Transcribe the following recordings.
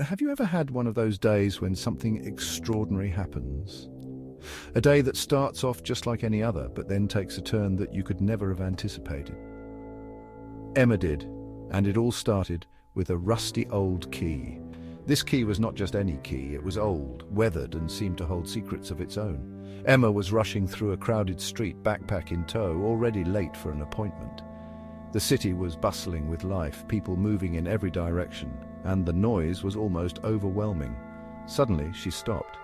Have you ever had one of those days when something extraordinary happens? A day that starts off just like any other, but then takes a turn that you could never have anticipated. Emma did, and it all started with a rusty old key. This key was not just any key, it was old, weathered, and seemed to hold secrets of its own. Emma was rushing through a crowded street, backpack in tow, already late for an appointment. The city was bustling with life, people moving in every direction, and the noise was almost overwhelming. Suddenly, she stopped.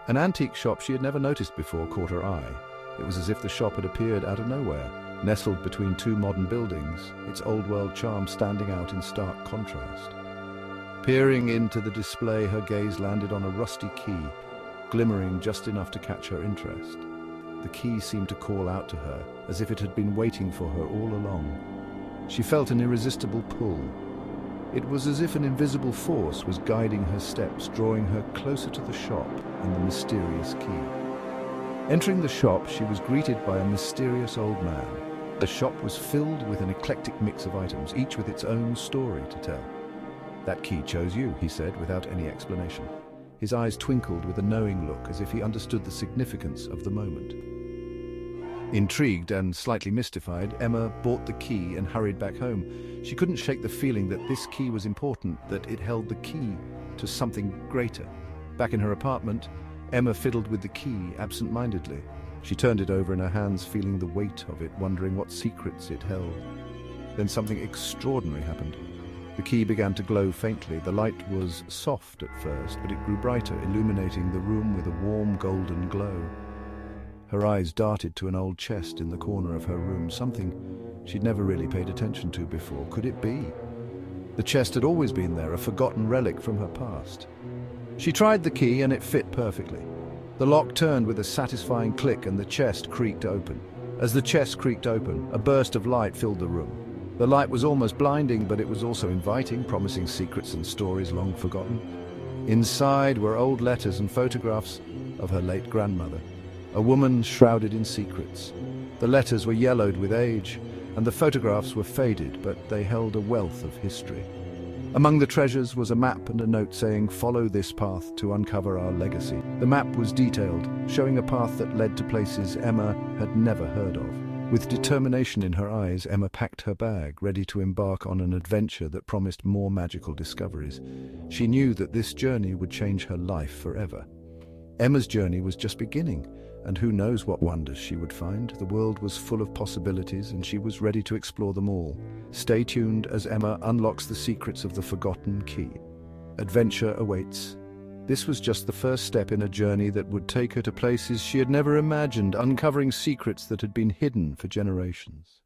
An antique shop she had never noticed before caught her eye. It was as if the shop had appeared out of nowhere, nestled between two modern buildings, its old-world charm standing out in stark contrast. Peering into the display, her gaze landed on a rusty key, glimmering just enough to catch her interest. The key seemed to call out to her, as if it had been waiting for her all along. She felt an irresistible pull. It was as if an invisible force was guiding her steps, drawing her closer to the shop and the mysterious key. Entering the shop, she was greeted by a mysterious old man. The shop was filled with an eclectic mix of items, each with its own story to tell. "That key chose you," he said, without any explanation. His eyes twinkled with a knowing look, as if he understood the significance of the moment. Intrigued and slightly mystified, Emma bought the key and hurried back home. She couldn't shake the feeling that this key was important, that it held the key to something greater. Back in her apartment, Emma fiddled with the key absent-mindedly. She turned it over in her hands, feeling the weight of it, wondering what secrets it held. Then something extraordinary happened. The key began to glow faintly. The light was soft at first, but it grew brighter, illuminating the room with a warm golden glow. Her eyes darted to an old chest in the corner of her room, something she'd never really paid attention to before. Could it be? The chest had always been there, a forgotten relic from her past. She tried the key and it fit perfectly. The lock turned with a satisfying click and the chest creaked open. As the chest creaked open, a burst of light filled the room. The light was almost blinding, but it was also inviting, promising secrets and stories long forgotten. Inside were old letters and photographs of her late grandmother, a woman shrouded in secrets. The letters were yellowed with age, and the photographs were faded, but they held a wealth of history. Among the treasures was a map and a note saying, "Follow this path to uncover our legacy." The map was detailed, showing a path that led to places Emma had never heard of. With determination in her eyes, Emma packed her bag, ready to embark on an adventure that promised more magical discoveries. She knew that this journey would change her life forever. Emma's journey was just beginning, and who knows what wonders she would find. The world was full of possibilities, and she was ready to explore them all. Stay tuned as Emma unlocks the secrets of the forgotten key. Adventure awaits. This was just the first step in a journey that would take her to places she had never imagined, uncovering secrets that had been hidden for generations.